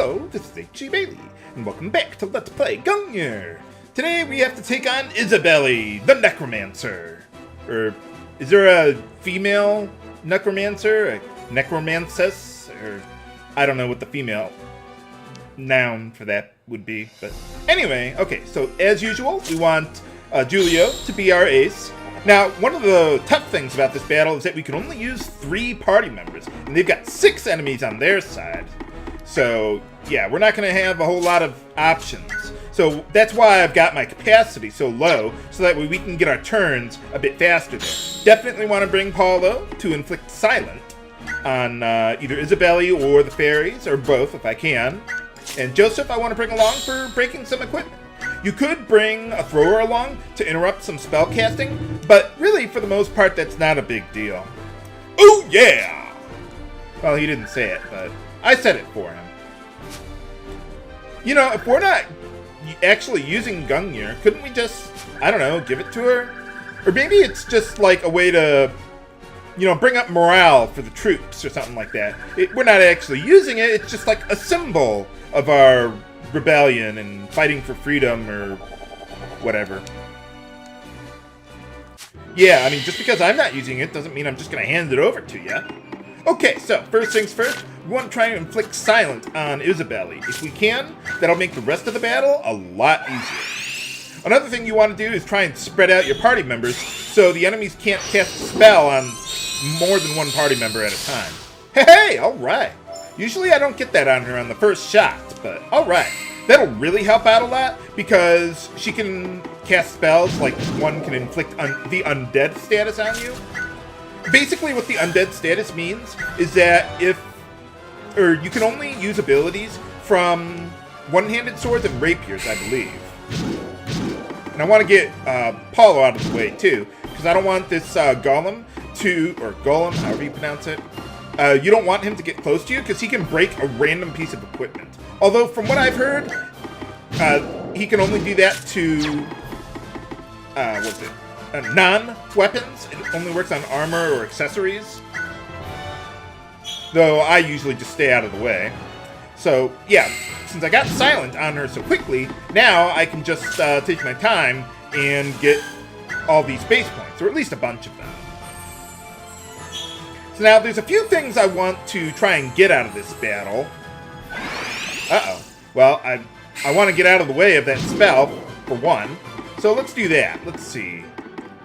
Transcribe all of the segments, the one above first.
Hello, this is Isabeli, and welcome back to Let's Play Gungnir. Today we have to take on Isabeli, the Necromancer. Or, is there a female Necromancer? A Necromancess? Or, I don't know what the female noun for that would be. But anyway, okay, so as usual, we want Julio to be our ace. Now, one of the tough things about this battle is that we can only use 3 party members, and they've got 6 enemies on their side. So, yeah, we're not going to have a whole lot of options. So that's why I've got my capacity so low, so that way we can get our turns a bit faster there. Definitely want to bring Paulo to inflict silent on either Isabeli or the fairies, or both if I can. And Joseph I want to bring along for breaking some equipment. You could bring a thrower along to interrupt some spell casting, but really, for the most part, that's not a big deal. Oh, yeah! Well, he didn't say it, but I said it for him. You know, if we're not actually using Gungnir, couldn't we just, I don't know, give it to her? Or maybe it's just like a way to, you know, bring up morale for the troops or something like that. We're not actually using it, it's just like a symbol of our rebellion and fighting for freedom or whatever. Yeah, I mean, just because I'm not using it doesn't mean I'm just going to hand it over to you. Okay, so first things first, we want to try and inflict silence on Isabeli. If we can, that'll make the rest of the battle a lot easier. Another thing you want to do is try and spread out your party members so the enemies can't cast a spell on more than one party member at a time. Hey, alright. Usually I don't get that on her on the first shot, but alright. That'll really help out a lot because she can cast spells, like one can inflict the undead status on you. Basically what the undead status means is that you can only use abilities from one-handed swords and rapiers, I believe. And I want to get Paulo out of the way too, because I don't want this golem, however you pronounce it. You don't want him to get close to you because he can break a random piece of equipment. Although, from what I've heard, he can only do that to, non-weapons. It only works on armor or accessories. Though I usually just stay out of the way. So, yeah, since I got silent on her so quickly, now I can just take my time and get all these base points, or at least a bunch of them. So now, there's a few things I want to try and get out of this battle. Uh-oh. Well, I want to get out of the way of that spell, for one. So let's do that. Let's see.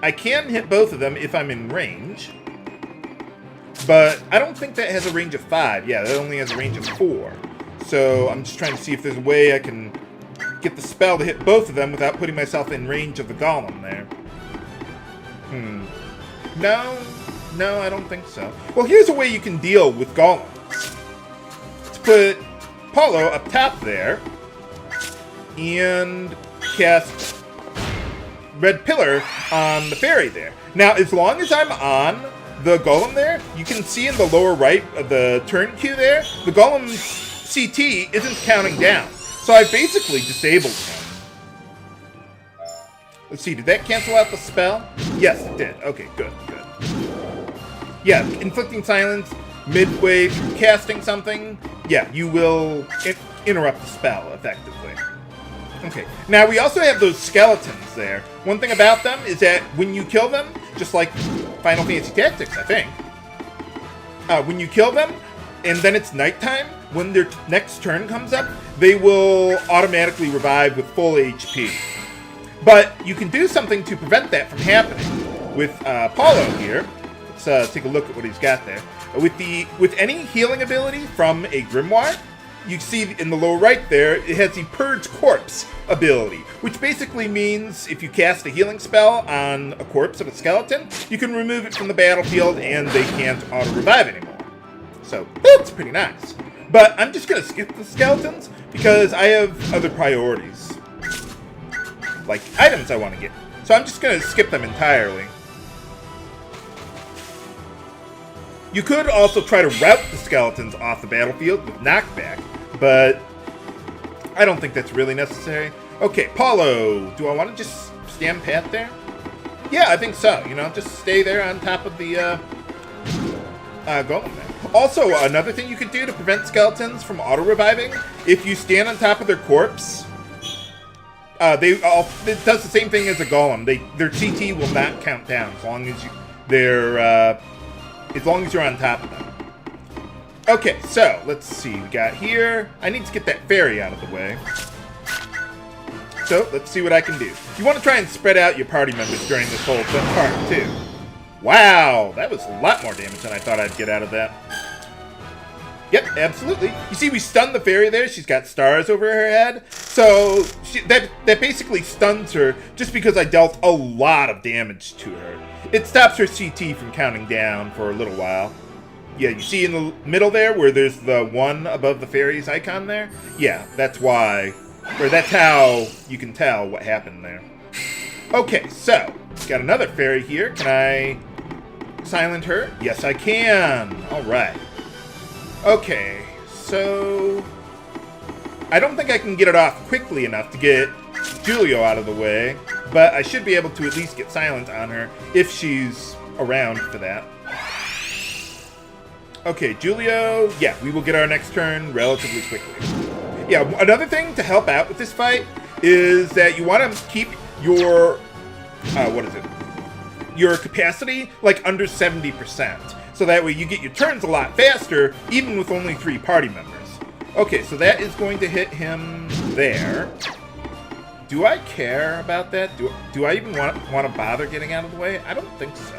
I can hit both of them if I'm in range. But I don't think that has a range of 5. Yeah, that only has a range of 4. So I'm just trying to see if there's a way I can get the spell to hit both of them without putting myself in range of the golem there. No, I don't think so. Well, here's a way you can deal with golems. Let's put Paulo up top there and cast Red Pillar on the fairy there. Now, as long as I'm on the golem there, you can see in the lower right of the turn queue there, the golem's CT isn't counting down. So I basically disabled him. Let's see, did that cancel out the spell? Yes, it did. Okay, good. Yeah, inflicting silence midway through casting something, yeah, you will interrupt the spell, effectively. Okay, now we also have those skeletons there. One thing about them is that when you kill them, just like Final Fantasy Tactics, I think, when you kill them, and then it's nighttime, when their next turn comes up, they will automatically revive with full HP. But you can do something to prevent that from happening. With Paulo here, let's take a look at what he's got there. With any healing ability from a grimoire, you see in the lower right there, it has the Purge Corpse ability, which basically means if you cast a healing spell on a corpse of a skeleton, you can remove it from the battlefield and they can't auto-revive anymore. So, that's pretty nice. But I'm just going to skip the skeletons because I have other priorities, like items I want to get. So I'm just going to skip them entirely. You could also try to rout the skeletons off the battlefield with knockback, but I don't think that's really necessary. Okay, Paulo, do I want to just stand pat there? Yeah, I think so. You know, just stay there on top of the golem there. Also, another thing you could do to prevent skeletons from auto-reviving, if you stand on top of their corpse, it does the same thing as a golem. Their CT will not count down as long as you're on top of them. Okay, so let's see. We got here. I need to get that fairy out of the way. So let's see what I can do. You want to try and spread out your party members during this whole part too. Wow, that was a lot more damage than I thought I'd get out of that. Yep, absolutely. You see, we stunned the fairy there. She's got stars over her head. So that basically stuns her just because I dealt a lot of damage to her. It stops her CT from counting down for a little while. Yeah, you see in the middle there where there's the one above the fairy's icon there? Yeah, that's why, or that's how you can tell what happened there. Okay, so, got another fairy here. Can I silent her? Yes, I can. All right. Okay, so I don't think I can get it off quickly enough to get Julio out of the way, but I should be able to at least get silent on her if she's around for that. Okay, Julio, yeah, we will get our next turn relatively quickly. Yeah, another thing to help out with this fight is that you want to keep your, your capacity like under 70%. So that way you get your turns a lot faster, even with only 3 party members. Okay, so that is going to hit him there. Do I care about that? Do I even want to bother getting out of the way? I don't think so.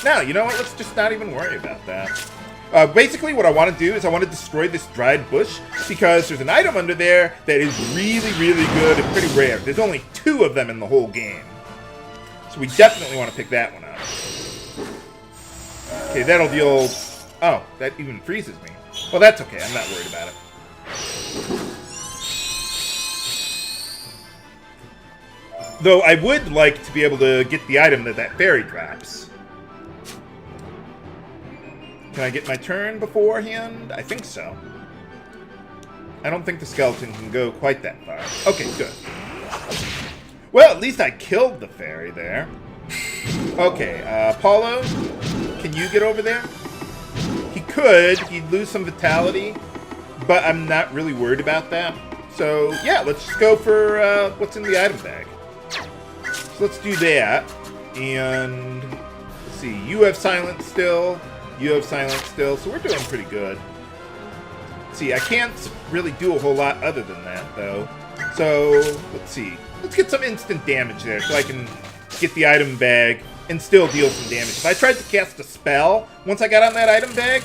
No, you know what? Let's just not even worry about that. Basically, what I want to do is I want to destroy this dried bush because there's an item under there that is really, really good and pretty rare. There's only 2 of them in the whole game. So we definitely want to pick that one up. Okay, that'll deal... Oh, that even freezes me. Well, that's okay. I'm not worried about it. Though I would like to be able to get the item that fairy drops. Can I get my turn beforehand? I think so. I don't think the skeleton can go quite that far. Okay, good. Well, at least I killed the fairy there. Okay, Paulo, can you get over there? He could. He'd lose some vitality, but I'm not really worried about that. So, yeah, let's just go for what's in the item bag. So let's do that. And let's see. You have silence still. You have silence still. So we're doing pretty good. See, I can't really do a whole lot other than that, though. So, let's see. Let's get some instant damage there so I can get the item bag and still deal some damage. If I tried to cast a spell once I got on that item bag,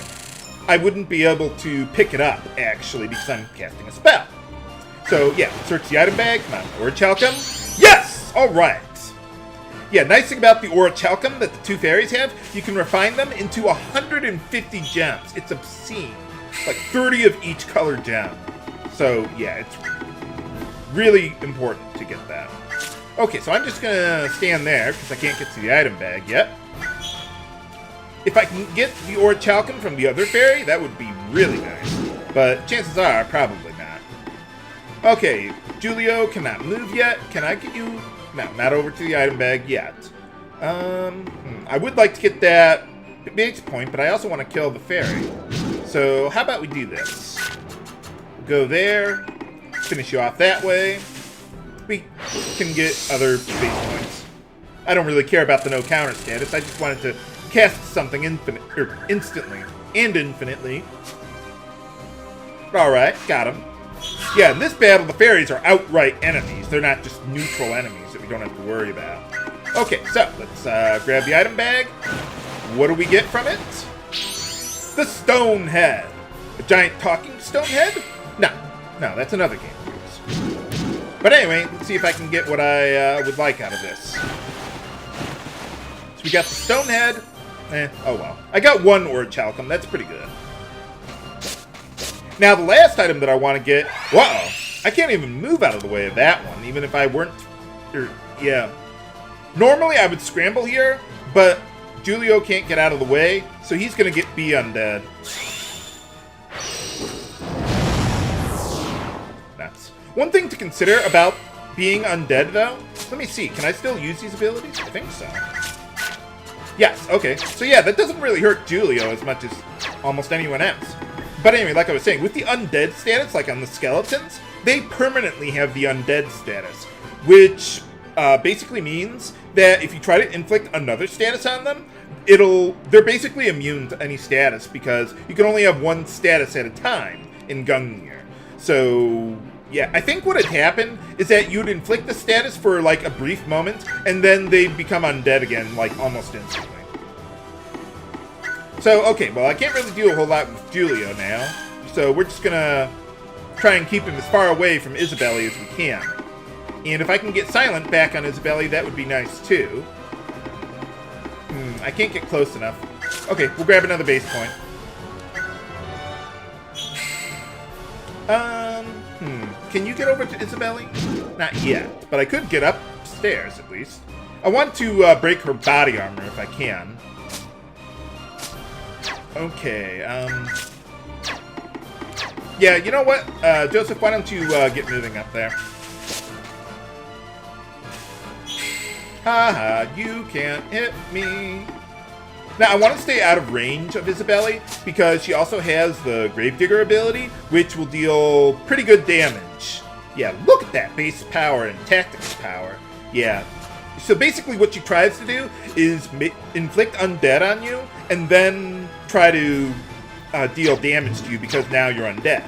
I wouldn't be able to pick it up, actually, because I'm casting a spell. So, yeah, search the item bag. Come on, Orichalcum. Yes! All right. Yeah, nice thing about the Orichalcum that the 2 fairies have, you can refine them into 150 gems. It's obscene. Like 30 of each color gem. So, yeah, it's really important to get that. Okay, so I'm just going to stand there because I can't get to the item bag yet. If I can get the Orichalcum from the other fairy, that would be really nice. But chances are, probably not. Okay, Julio cannot move yet. Can I get you... No, not over to the item bag yet. I would like to get that base point, but I also want to kill the fairy. So how about we do this? Go there, finish you off that way. We can get other base points. I don't really care about the no counter status. I just wanted to cast something instantly and infinitely. Alright, got him. Yeah, in this battle, the fairies are outright enemies. They're not just neutral enemies that we don't have to worry about. Okay, so let's grab the item bag. What do we get from it? The stone head. A giant talking stone head? No, that's another game use. But anyway, let's see if I can get what I would like out of this. So we got the stone head. Oh well. I got 1 Orichalcum. That's pretty good. Now, the last item that I want to get... Whoa! I can't even move out of the way of that one, even if I weren't... yeah. Normally, I would scramble here, but Julio can't get out of the way, so he's going to be undead. Nuts. One thing to consider about being undead, though... Let me see. Can I still use these abilities? I think so. Yes, okay. So yeah, that doesn't really hurt Julio as much as almost anyone else. But anyway, like I was saying, with the undead status, like on the skeletons, they permanently have the undead status, which basically means that if you try to inflict another status on them, they're basically immune to any status because you can only have one status at a time in Gungnir. So yeah, I think what had happened is that you'd inflict the status for like a brief moment, and then they'd become undead again, like almost instantly. So, okay, well, I can't really do a whole lot with Julio now, so we're just gonna try and keep him as far away from Isabeli as we can. And if I can get silent back on Isabeli, that would be nice too. I can't get close enough. Okay, we'll grab another base point. Can you get over to Isabeli? Not yet, but I could get upstairs at least. I want to break her body armor if I can. Okay, yeah, you know what? Joseph, why don't you get moving up there? Haha, you can't hit me. Now, I want to stay out of range of Isabeli because she also has the Gravedigger ability, which will deal pretty good damage. Yeah, look at that base power and tactics power. Yeah. So basically what she tries to do is inflict undead on you and then try to deal damage to you because now you're undead.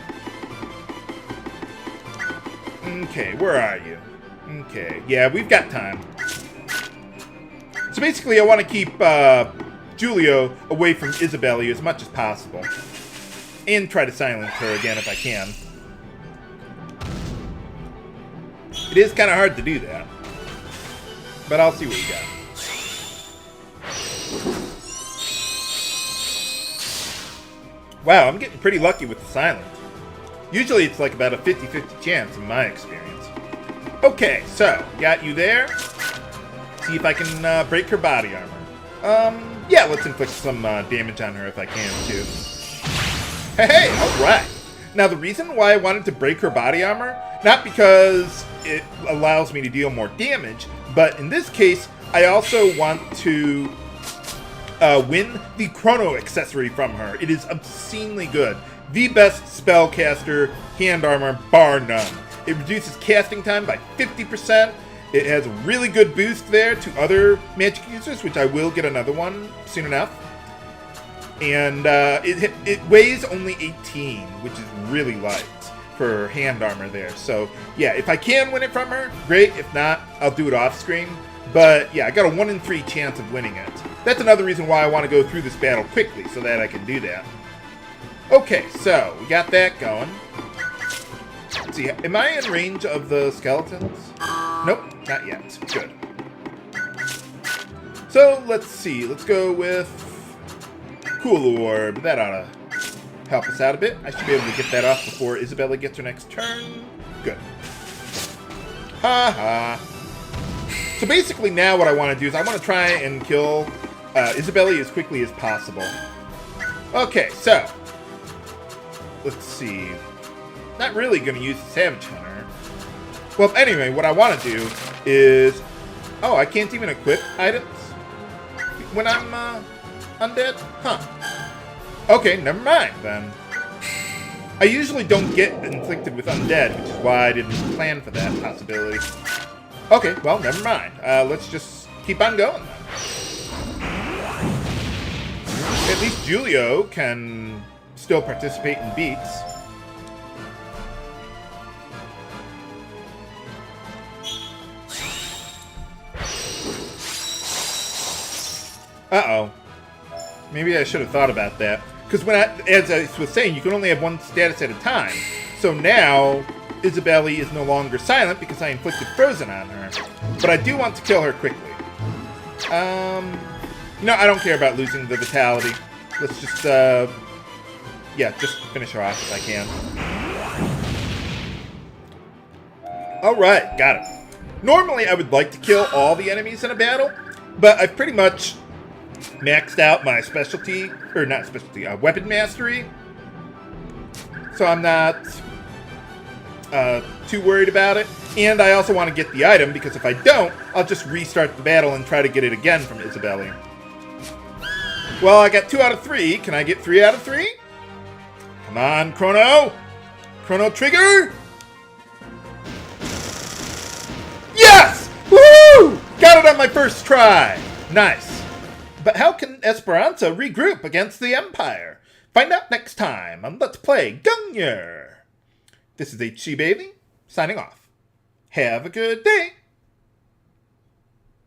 Okay, where are you? Okay, yeah, we've got time. So basically I want to keep Julio away from Isabeli as much as possible. And try to silence her again if I can. It is kind of hard to do that. But I'll see what we got. Wow, I'm getting pretty lucky with the silent. Usually it's like about a 50-50 chance in my experience. Okay, so, got you there. See if I can break her body armor. Yeah, let's inflict some damage on her if I can, too. Hey, alright! Now, the reason why I wanted to break her body armor, not because it allows me to deal more damage, but in this case, I also want to win the Chrono accessory from her. It is obscenely good. The best spellcaster hand armor, bar none. It reduces casting time by 50%. It has a really good boost there to other magic users, which I will get another one soon enough. And it weighs only 18, which is really light for hand armor there. So yeah, if I can win it from her, great. If not, I'll do it off screen. But yeah, I got a 1 in 3 chance of winning it. That's another reason why I want to go through this battle quickly, so that I can do that. Okay, so we got that going. Let's see, am I in range of the skeletons? Nope, not yet. Good. So let's see, let's go with Cool Orb. That ought to help us out a bit. I should be able to get that off before Isabeli gets her next turn. Good. Ha ha. So basically now what I want to do is I want to try and kill Isabeli as quickly as possible. Okay, so let's see. Not really going to use the Savage Hunter. Well, anyway, what I want to do is... Oh, I can't even equip items when I'm undead? Huh. Okay, never mind, then. I usually don't get inflicted with undead, which is why I didn't plan for that possibility. Okay, well, never mind. Let's just keep on going, then. At least Julio can still participate in beats. Uh-oh. Maybe I should have thought about that. Because as I was saying, you can only have one status at a time. So now, Isabeli is no longer silent because I inflicted Frozen on her. But I do want to kill her quickly. No, I don't care about losing the Vitality. Let's just, yeah, just finish her off if I can. Alright, got it. Normally, I would like to kill all the enemies in a battle, but I've pretty much maxed out my specialty, or not specialty, weapon mastery. So I'm not too worried about it. And I also want to get the item, because if I don't, I'll just restart the battle and try to get it again from Isabeli. Well, I got 2 out of 3. Can I get 3 out of 3? Come on, Chrono. Chrono Trigger. Yes! Woo! Got it on my first try. Nice. But how can Esperanza regroup against the Empire? Find out next time on Let's Play Gungnir. This is Isabeli, signing off. Have a good day.